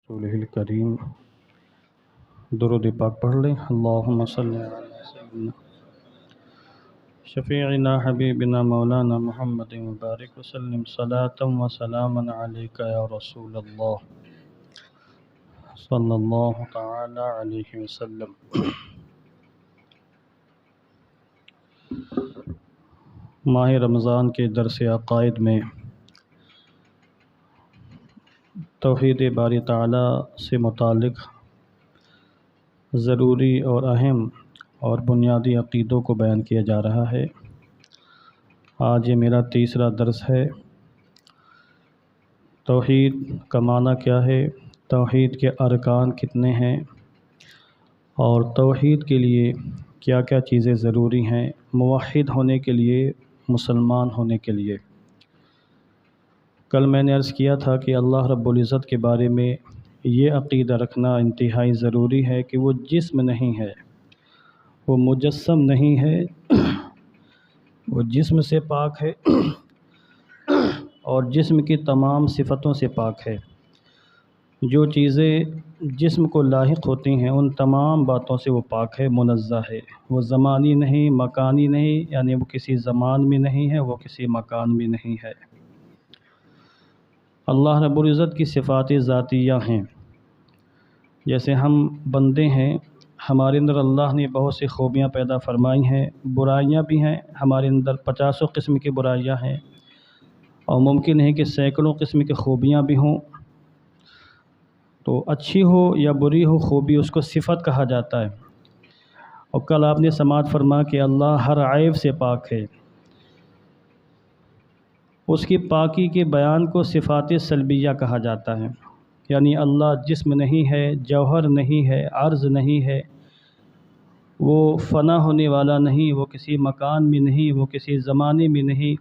رسولہ الکریم درود پاک پڑھ لیں۔ اللہم صلی علی سیدنا شفیعنا حبیبنا مولانا محمد مبارک وسلم صلاۃ و سلاما علیک یا رسول اللہ صلی اللہ تعالی علیہ وسلم۔ ماہ رمضان کے درس عقائد میں توحید باری تعالیٰ سے متعلق ضروری اور اہم اور بنیادی عقیدوں کو بیان کیا جا رہا ہے۔ آج یہ میرا تیسرا درس ہے۔ توحید کا معنی کیا ہے، توحید کے ارکان کتنے ہیں، اور توحید کے لیے کیا کیا چیزیں ضروری ہیں موحد ہونے کے لیے، مسلمان ہونے کے لیے۔ کل میں نے عرض کیا تھا کہ اللہ رب العزت کے بارے میں یہ عقیدہ رکھنا انتہائی ضروری ہے کہ وہ جسم نہیں ہے، وہ مجسم نہیں ہے، وہ جسم سے پاک ہے اور جسم کی تمام صفتوں سے پاک ہے۔ جو چیزیں جسم کو لاحق ہوتی ہیں ان تمام باتوں سے وہ پاک ہے، منزہ ہے۔ وہ زمانی نہیں، مکانی نہیں، یعنی وہ کسی زمان میں نہیں ہے، وہ کسی مکان میں نہیں ہے۔ اللہ رب العزت کی صفات ذاتیہ ہیں۔ جیسے ہم بندے ہیں، ہمارے اندر اللہ نے بہت سی خوبیاں پیدا فرمائی ہیں، برائیاں بھی ہیں، ہمارے اندر 50 قسم کی برائیاں ہیں، اور ممکن ہے کہ سینکڑوں قسم کی خوبیاں بھی ہوں۔ تو اچھی ہو یا بری ہو خوبی، اس کو صفت کہا جاتا ہے۔ اور کل آپ نے سماعت فرما کہ اللہ ہر عیب سے پاک ہے۔ اس کی پاکی کے بیان کو صفات سلبیہ کہا جاتا ہے، یعنی اللہ جسم نہیں ہے، جوہر نہیں ہے، عرض نہیں ہے، وہ فنا ہونے والا نہیں، وہ کسی مکان میں نہیں، وہ کسی زمانے میں نہیں،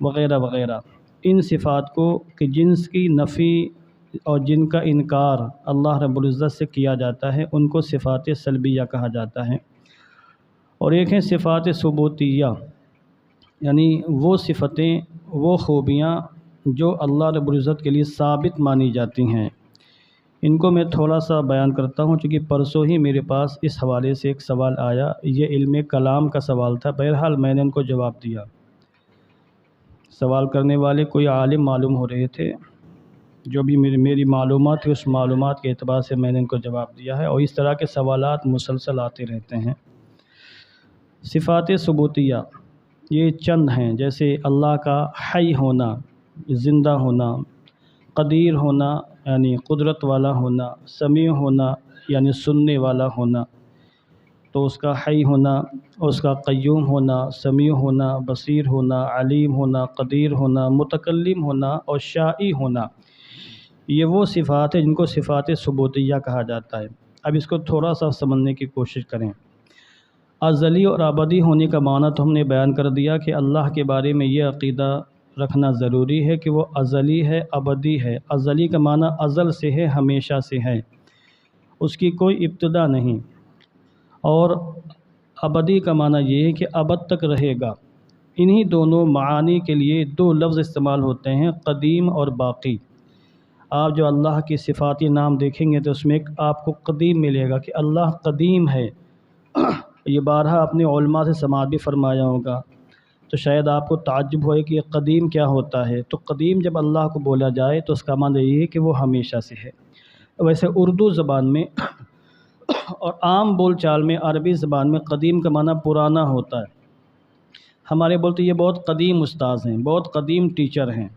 وغیرہ وغیرہ۔ ان صفات کو کہ جنس کی نفی اور جن کا انکار اللہ رب العزت سے کیا جاتا ہے ان کو صفات سلبیہ کہا جاتا ہے۔ اور ایک ہیں صفات ثبوتیہ، یعنی وہ صفتیں، وہ خوبیاں جو اللہ رب العزت کے لیے ثابت مانی جاتی ہیں۔ ان کو میں تھوڑا سا بیان کرتا ہوں، چونکہ پرسوں ہی میرے پاس اس حوالے سے ایک سوال آیا، یہ علم کلام کا سوال تھا۔ بہرحال میں نے ان کو جواب دیا۔ سوال کرنے والے کوئی عالم معلوم ہو رہے تھے، جو بھی میری معلومات ہے اس معلومات کے اعتبار سے میں نے ان کو جواب دیا ہے، اور اس طرح کے سوالات مسلسل آتے رہتے ہیں۔ صفات ثبوتیہ یہ چند ہیں، جیسے اللہ کا حی ہونا، زندہ ہونا، قدیر ہونا یعنی قدرت والا ہونا، سمیع ہونا یعنی سننے والا ہونا۔ تو اس کا حی ہونا، اس کا قیوم ہونا، سمیع ہونا، بصیر ہونا، علیم ہونا، قدیر ہونا، متکلم ہونا اور شائی ہونا، یہ وہ صفات ہیں جن کو صفات ثبوتیہ کہا جاتا ہے۔ اب اس کو تھوڑا سا سمجھنے کی کوشش کریں۔ ازلی اور ابدی ہونے کا معنی تو ہم نے بیان کر دیا کہ اللہ کے بارے میں یہ عقیدہ رکھنا ضروری ہے کہ وہ ازلی ہے، ابدی ہے۔ ازلی کا معنی ازل سے ہے، ہمیشہ سے ہے، اس کی کوئی ابتدا نہیں۔ اور ابدی کا معنی یہ ہے کہ ابد تک رہے گا۔ انہی دونوں معانی کے لیے دو لفظ استعمال ہوتے ہیں، قدیم اور باقی۔ آپ جو اللہ کی صفاتی نام دیکھیں گے تو اس میں ایک آپ کو قدیم ملے گا کہ اللہ قدیم ہے۔ یہ بارہا اپنے علماء سے سماعت بھی فرمایا ہوگا، تو شاید آپ کو تعجب ہوئے کہ یہ قدیم کیا ہوتا ہے۔ تو قدیم جب اللہ کو بولا جائے تو اس کا معنی یہ ہے کہ وہ ہمیشہ سے ہے۔ ویسے اردو زبان میں اور عام بول چال میں عربی زبان میں قدیم کا معنی پرانا ہوتا ہے۔ ہمارے بولتے یہ بہت قدیم استاذ ہیں، بہت قدیم ٹیچر ہیں،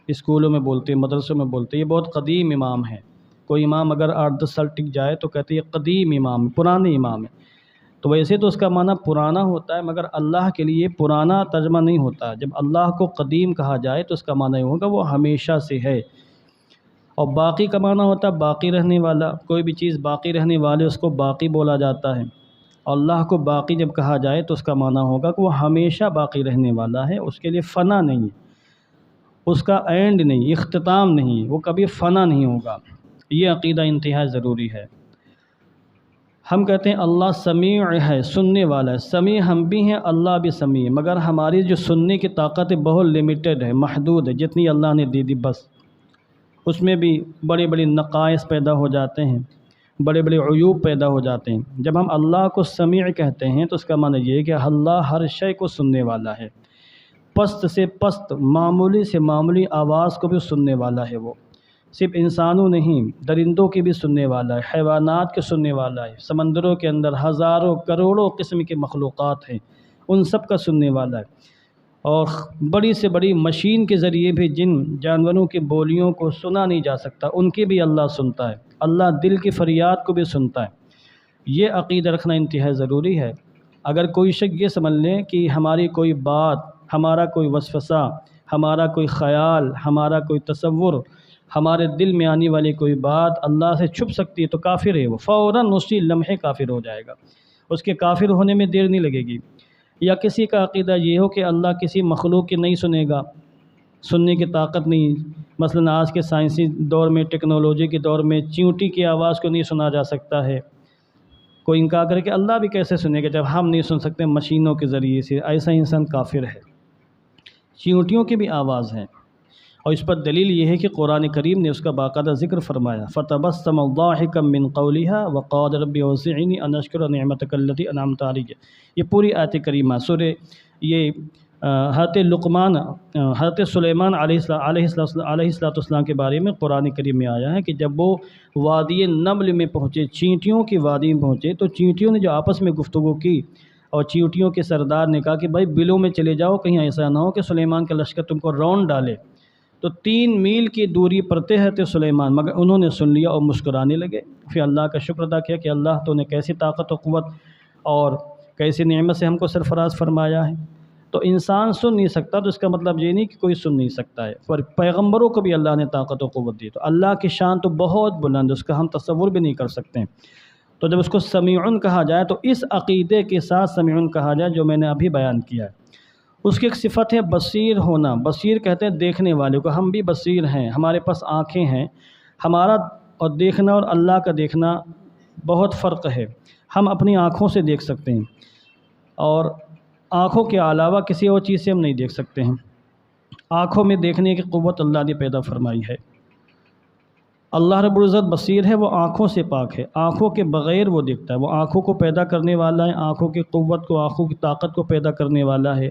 اسکولوں میں بولتے ہیں، مدرسوں میں بولتے ہیں یہ بہت قدیم امام ہیں۔ کوئی امام اگر 8-10 سال ٹک جائے تو کہتے ہیں یہ قدیم امام، پرانے امام ہے۔ تو ویسے تو اس کا معنی پرانا ہوتا ہے، مگر اللہ کے لیے پرانا ترجمہ نہیں ہوتا۔ جب اللہ کو قدیم کہا جائے تو اس کا معنی یہ ہوگا وہ ہمیشہ سے ہے۔ اور باقی کا معنی ہوتا ہے باقی رہنے والا، کوئی بھی چیز باقی رہنے والے اس کو باقی بولا جاتا ہے۔ اور اللہ کو باقی جب کہا جائے تو اس کا معنی ہوگا کہ وہ ہمیشہ باقی رہنے والا ہے، اس کے لیے فنا نہیں ہے، اس کا اینڈ نہیں، اختتام نہیں، وہ کبھی فنا نہیں ہوگا۔ یہ عقیدہ انتہائی ضروری ہے۔ ہم کہتے ہیں اللہ سمیع ہے، سننے والا ہے۔ سمیع ہم بھی ہیں، اللہ بھی سمیع ہے، مگر ہماری جو سننے کی طاقت ہے بہت لیمیٹڈ ہے، محدود ہے، جتنی اللہ نے دے دی بس۔ اس میں بھی بڑے بڑے نقائص پیدا ہو جاتے ہیں، بڑے بڑے عیوب پیدا ہو جاتے ہیں۔ جب ہم اللہ کو سمیع کہتے ہیں تو اس کا معنی یہ ہے کہ اللہ ہر شے کو سننے والا ہے، پست سے پست، معمولی سے معمولی آواز کو بھی سننے والا ہے۔ وہ صرف انسانوں نہیں، درندوں کی بھی سننے والا ہے، حیوانات کے سننے والا ہے، سمندروں کے اندر ہزاروں کروڑوں قسم کے مخلوقات ہیں، ان سب کا سننے والا ہے۔ اور بڑی سے بڑی مشین کے ذریعے بھی جن جانوروں کی بولیوں کو سنا نہیں جا سکتا، ان کی بھی اللہ سنتا ہے۔ اللہ دل کی فریاد کو بھی سنتا ہے۔ یہ عقیدہ رکھنا انتہائی ضروری ہے۔ اگر کوئی شخص یہ سمجھ لے کہ ہماری کوئی بات، ہمارا کوئی وسوسہ، ہمارا کوئی خیال، ہمارا کوئی تصور، ہمارے دل میں آنے والی کوئی بات اللہ سے چھپ سکتی ہے تو کافر ہے، وہ فوراً اسی لمحے کافر ہو جائے گا، اس کے کافر ہونے میں دیر نہیں لگے گی۔ یا کسی کا عقیدہ یہ ہو کہ اللہ کسی مخلوق کی نہیں سنے گا، سننے کی طاقت نہیں، مثلا آج کے سائنسی دور میں، ٹیکنالوجی کے دور میں چیونٹی کی آواز کو نہیں سنا جا سکتا ہے، کوئی انکار کرے کہ اللہ بھی کیسے سنے گا جب ہم نہیں سن سکتے مشینوں کے ذریعے سے، ایسا انسان کافر ہے۔ چیونٹیوں کی بھی آواز ہے، اور اس پر دلیل یہ ہے کہ قرآن کریم نے اس کا باقاعدہ ذکر فرمایا، فَتَبَسَّمَ ضَاحِكًا مِّن قَوْلِهَا وَقَالَ رَبِّ أَوْزِعْنِي أَنْ أَشْكُرَ نِعْمَتَكَ الَّتِي أَنْعَمْتَ عَلَيَّ۔ یہ پوری آیت کریمہ سورہ، یہ حضرت لقمان، حضرت سلیمان علیہ السلام کے بارے میں قرآن کریم میں آیا ہے کہ جب وہ وادی نمل میں پہنچے، چینٹیوں کی وادی میں پہنچے، تو چینٹیوں نے جو آپس میں گفتگو کی، اور چینٹیوں کے سردار نے کہا کہ بھائی بلوں میں چلے جاؤ، کہیں ایسا نہ ہو کہ سلیمان کا لشکر تم کو راؤنڈ ڈالے۔ تو 3 میل کی دوری پر تھے سلیمان، مگر انہوں نے سن لیا اور مسکرانے لگے۔ پھر اللہ کا شکر ادا کیا کہ اللہ تو نے کیسی طاقت و قوت اور کیسی نعمت سے ہم کو سرفراز فرمایا ہے۔ تو انسان سن نہیں سکتا تو اس کا مطلب یہ نہیں کہ کوئی سن نہیں سکتا ہے، پر پیغمبروں کو بھی اللہ نے طاقت و قوت دی، تو اللہ کی شان تو بہت بلند ہے، اس کا ہم تصور بھی نہیں کر سکتے ہیں۔ تو جب اس کو سمیعن کہا جائے تو اس عقیدے کے ساتھ سمیعن کہا جائے جو میں نے ابھی بیان کیا ہے۔ اس کی ایک صفت ہے بصیر ہونا۔ بصیر کہتے ہیں دیکھنے والے کو، ہم بھی بصیر ہیں، ہمارے پاس آنکھیں ہیں، ہمارا اور دیکھنا اور اللہ کا دیکھنا بہت فرق ہے۔ ہم اپنی آنکھوں سے دیکھ سکتے ہیں، اور آنکھوں کے علاوہ کسی اور چیز سے ہم نہیں دیکھ سکتے ہیں۔ آنکھوں میں دیکھنے کی قوت اللہ نے پیدا فرمائی ہے۔ اللہ رب العزت بصیر ہے، وہ آنکھوں سے پاک ہے، آنکھوں کے بغیر وہ دیکھتا ہے، وہ آنکھوں کو پیدا کرنے والا ہے، آنکھوں کی قوت کو، آنکھوں کی طاقت کو پیدا کرنے والا ہے،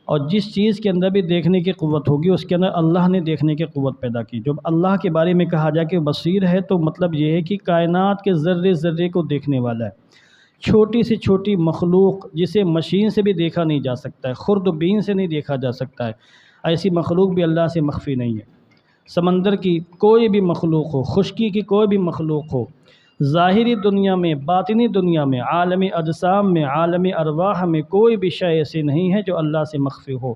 اور جس چیز کے اندر بھی دیکھنے کی قوت ہوگی اس کے اندر اللہ نے دیکھنے کی قوت پیدا کی۔ جب اللہ کے بارے میں کہا جائے کہ بصیر ہے تو مطلب یہ ہے کہ کائنات کے ذرے ذرے کو دیکھنے والا ہے، چھوٹی سے چھوٹی مخلوق جسے مشین سے بھی دیکھا نہیں جا سکتا ہے، خرد و بین سے نہیں دیکھا جا سکتا ہے، ایسی مخلوق بھی اللہ سے مخفی نہیں ہے۔ سمندر کی کوئی بھی مخلوق ہو، خشکی کی کوئی بھی مخلوق ہو، ظاہری دنیا میں، باطنی دنیا میں، عالم اجسام میں، عالم ارواح میں کوئی بھی شے ایسی نہیں ہے جو اللہ سے مخفی ہو،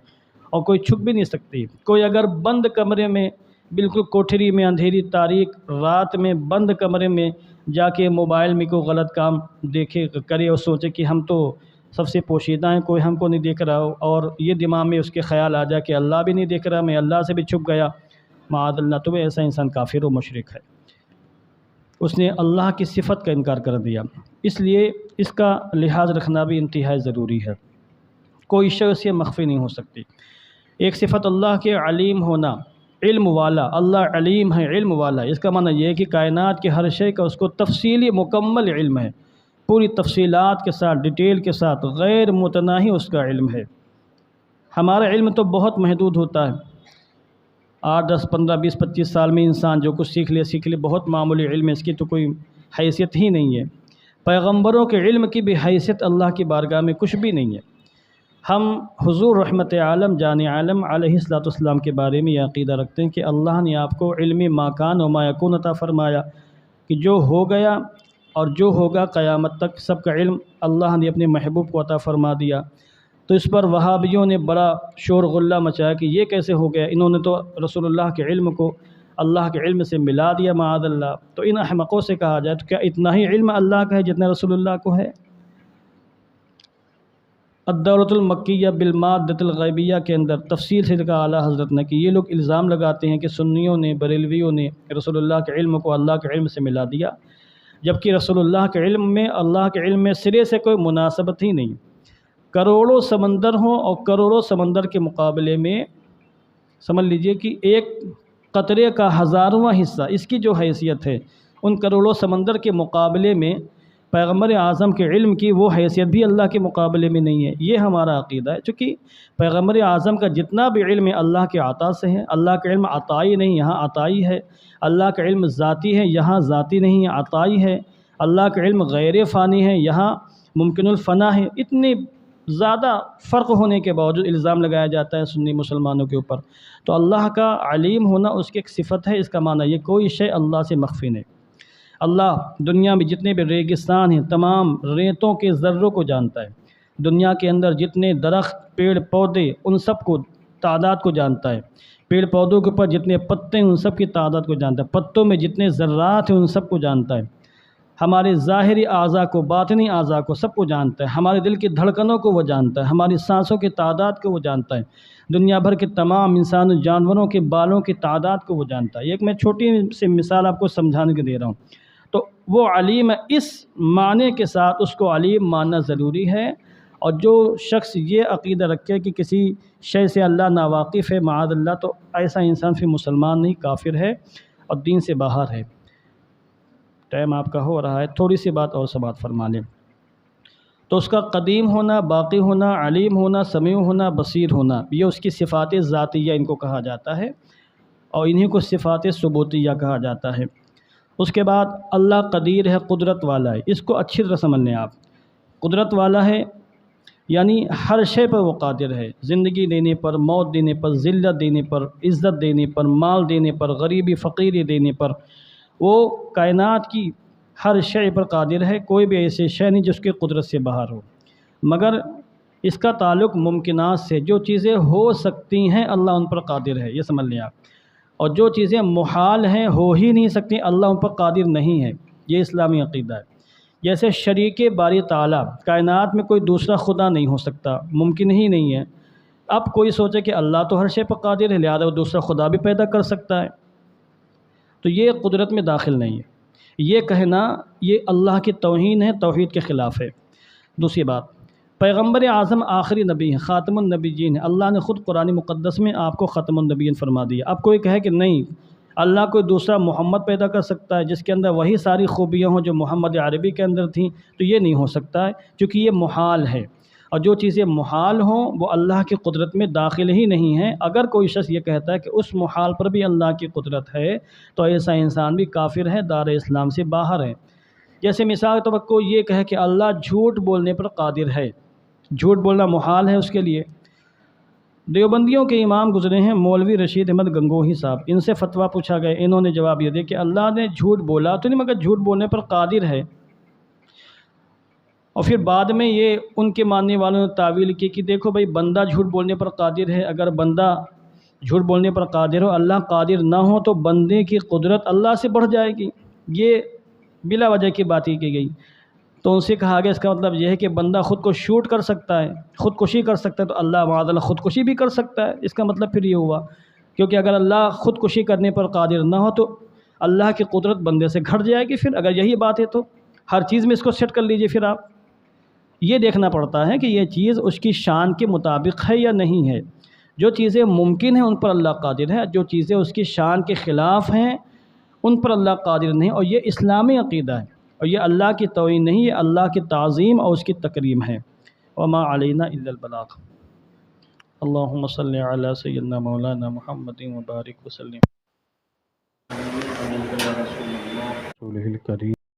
اور کوئی چھپ بھی نہیں سکتی۔ کوئی اگر بند کمرے میں، بالکل کوٹھری میں، اندھیری تاریک رات میں بند کمرے میں جا کے موبائل میں کوئی غلط کام دیکھے کرے اور سوچے کہ ہم تو سب سے پوشیدہ ہیں، کوئی ہم کو نہیں دیکھ رہا ہو، اور یہ دماغ میں اس کے خیال آ جائے کہ اللہ بھی نہیں دیکھ رہا، میں اللہ سے بھی چھپ گیا، معاذ اللہ، تو ایسا انسان کافر و مشرک ہے، اس نے اللہ کی صفت کا انکار کر دیا۔ اس لیے اس کا لحاظ رکھنا بھی انتہائی ضروری ہے، کوئی شے سے مخفی نہیں ہو سکتی۔ ایک صفت اللہ کے علیم ہونا، علم والا، اللہ علیم ہے، علم والا، اس کا معنی یہ ہے کہ کائنات کے ہر شے کا اس کو تفصیلی مکمل علم ہے، پوری تفصیلات کے ساتھ، ڈیٹیل کے ساتھ، غیر متناہی اس کا علم ہے۔ ہمارا علم تو بہت محدود ہوتا ہے، 8، 10، 15، 20، 25 سال میں انسان جو کچھ سیکھ لے، بہت معمولی علم ہے، اس کی تو کوئی حیثیت ہی نہیں ہے۔ پیغمبروں کے علم کی بھی حیثیت اللہ کی بارگاہ میں کچھ بھی نہیں ہے۔ ہم حضور رحمت عالم جان عالم علیہ السلام کے بارے میں یہ عقیدہ رکھتے ہیں کہ اللہ نے آپ کو علم ما کان و ما یکون عطا فرمایا، کہ جو ہو گیا اور جو ہوگا قیامت تک سب کا علم اللہ نے اپنے محبوب کو عطا فرما دیا۔ تو اس پر وہابیوں نے بڑا شور غلہ مچایا کہ یہ کیسے ہو گیا، انہوں نے تو رسول اللہ کے علم کو اللہ کے علم سے ملا دیا، معاذ اللہ۔ تو ان احمقوں سے کہا جائے تو کیا اتنا ہی علم اللہ کا ہے جتنا رسول اللہ کو ہے؟ الدورۃ المکیہ بالمادۃ الغیبیہ کے اندر تفصیل سے لکھا اعلیٰ حضرت نے کہ یہ لوگ الزام لگاتے ہیں کہ سنیوں نے، بریلویوں نے رسول اللہ کے علم کو اللہ کے علم سے ملا دیا، جبکہ رسول اللہ کے علم میں، اللہ کے علم میں سرے سے کوئی مناسبت ہی نہیں۔ کروڑوں سمندر ہوں اور کروڑوں سمندر کے مقابلے میں سمجھ لیجئے کہ ایک قطرے کا ہزارواں حصہ، اس کی جو حیثیت ہے ان کروڑوں سمندر کے مقابلے میں پیغمبر اعظم کے علم کی وہ حیثیت بھی اللہ کے مقابلے میں نہیں ہے۔ یہ ہمارا عقیدہ ہے، چونکہ پیغمبر اعظم کا جتنا بھی علم ہے اللہ کے عطا سے ہے۔ اللہ کا علم عطائی نہیں، یہاں عطائی ہے۔ اللہ کا علم ذاتی ہے، یہاں ذاتی نہیں ہے، عطائی ہے۔ اللہ کا علم غیر فانی ہے، یہاں ممکن الفنا ہے۔ اتنے زیادہ فرق ہونے کے باوجود الزام لگایا جاتا ہے سنی مسلمانوں کے اوپر۔ تو اللہ کا علیم ہونا اس کی ایک صفت ہے، اس کا معنی یہ کوئی شے اللہ سے مخفی نہیں۔ اللہ دنیا میں جتنے بھی ریگستان ہیں تمام ریتوں کے ذروں کو جانتا ہے۔ دنیا کے اندر جتنے درخت، پیڑ پودے، ان سب کو تعداد کو جانتا ہے۔ پیڑ پودوں کے اوپر جتنے پتے ہیں ان سب کی تعداد کو جانتا ہے۔ پتوں میں جتنے ذرات ہیں ان سب کو جانتا ہے۔ ہمارے ظاہری اعضاء کو، باطنی اعضاء کو، سب کو جانتا ہے۔ ہمارے دل کی دھڑکنوں کو وہ جانتا ہے، ہماری سانسوں کی تعداد کو وہ جانتا ہے، دنیا بھر کے تمام انسان جانوروں کے بالوں کی تعداد کو وہ جانتا ہے۔ ایک میں چھوٹی سی مثال آپ کو سمجھانے کے دے رہا ہوں۔ تو وہ علیم ہے، اس معنی کے ساتھ اس کو علیم ماننا ضروری ہے۔ اور جو شخص یہ عقیدہ رکھے کہ کسی شے سے اللہ ناواقف ہے معاذ اللہ، تو ایسا انسان پھر مسلمان نہیں، کافر ہے اور دین سے باہر ہے۔ ٹائم آپ کا ہو رہا ہے، تھوڑی سی بات اور سماعت فرما لیں۔ تو اس کا قدیم ہونا، باقی ہونا، علیم ہونا، سمیع ہونا، بصیر ہونا، یہ اس کی صفات ذاتیہ ان کو کہا جاتا ہے، اور انہی کو صفات ثبوتیہ کہا جاتا ہے۔ اس کے بعد اللہ قدیر ہے، قدرت والا ہے۔ اس کو اچھی طرح سمجھ لیں آپ۔ قدرت والا ہے یعنی ہر شے پر وہ قادر ہے، زندگی دینے پر، موت دینے پر، ذلت دینے پر، عزت دینے پر، مال دینے پر، غریبی فقیری دینے پر۔ وہ کائنات کی ہر شے پر قادر ہے، کوئی بھی ایسے شے نہیں جس کی قدرت سے باہر ہو۔ مگر اس کا تعلق ممکنات سے، جو چیزیں ہو سکتی ہیں اللہ ان پر قادر ہے، یہ سمجھ لیں آپ۔ اور جو چیزیں محال ہیں، ہو ہی نہیں سکتی، اللہ ان پر قادر نہیں ہے۔ یہ اسلامی عقیدہ ہے۔ جیسے شریک باری تعالیٰ، کائنات میں کوئی دوسرا خدا نہیں ہو سکتا، ممکن ہی نہیں ہے۔ اب کوئی سوچے کہ اللہ تو ہر شے پر قادر ہے، لہذا وہ دوسرا خدا بھی پیدا کر سکتا ہے، تو یہ قدرت میں داخل نہیں ہے۔ یہ کہنا یہ اللہ کی توہین ہے، توحید کے خلاف ہے۔ دوسری بات، پیغمبر اعظم آخری نبی ہیں، خاتم النبیین ہیں۔ اللہ نے خود قرآن مقدس میں آپ کو ختم النبیین فرما دیا۔ اب کوئی کہے کہ نہیں، اللہ کوئی دوسرا محمد پیدا کر سکتا ہے جس کے اندر وہی ساری خوبیاں ہوں جو محمد عربی کے اندر تھیں، تو یہ نہیں ہو سکتا ہے، کیونکہ یہ محال ہے۔ اور جو چیزیں محال ہوں وہ اللہ کی قدرت میں داخل ہی نہیں ہیں۔ اگر کوئی شخص یہ کہتا ہے کہ اس محال پر بھی اللہ کی قدرت ہے، تو ایسا انسان بھی کافر ہے، دار اسلام سے باہر ہے۔ جیسے مثال کے طور پر کوئی یہ کہے کہ اللہ جھوٹ بولنے پر قادر ہے، جھوٹ بولنا محال ہے اس کے لیے۔ دیوبندیوں کے امام گزرے ہیں مولوی رشید احمد گنگوہی صاحب، ان سے فتویٰ پوچھا گیا، انہوں نے جواب یہ دیا کہ اللہ نے جھوٹ بولا تو نہیں، مگر جھوٹ بولنے پر قادر ہے۔ اور پھر بعد میں یہ ان کے ماننے والوں نے تعویل کی کہ دیکھو بھائی، بندہ جھوٹ بولنے پر قادر ہے، اگر بندہ جھوٹ بولنے پر قادر ہو، اللہ قادر نہ ہو، تو بندے کی قدرت اللہ سے بڑھ جائے گی۔ یہ بلا وجہ کی بات کی گئی۔ تو ان سے کہا گیا اس کا مطلب یہ ہے کہ بندہ خود کو شوٹ کر سکتا ہے، خودکشی کر سکتا ہے، تو اللہ معاذ اللہ خودکشی بھی کر سکتا ہے۔ اس کا مطلب پھر یہ ہوا، کیونکہ اگر اللہ خودکشی کرنے پر قادر نہ ہو تو اللہ کی قدرت بندے سے گھٹ جائے گی۔ پھر اگر یہی بات ہے تو ہر چیز میں اس کو سیٹ کر لیجئے۔ پھر آپ یہ دیکھنا پڑتا ہے کہ یہ چیز اس کی شان کے مطابق ہے یا نہیں ہے۔ جو چیزیں ممکن ہیں ان پر اللہ قادر ہے، جو چیزیں اس کی شان کے خلاف ہیں ان پر اللہ قادر نہیں، اور یہ اسلامی عقیدہ ہے، اور یہ اللہ کی توہین نہیں، یہ اللہ کی تعظیم اور اس کی تکریم ہے۔ وما علینا الا البلاغ۔ اللہم صلی علی سیدنا مولانا محمد وبارک وسلم۔ رسولہ الکریم۔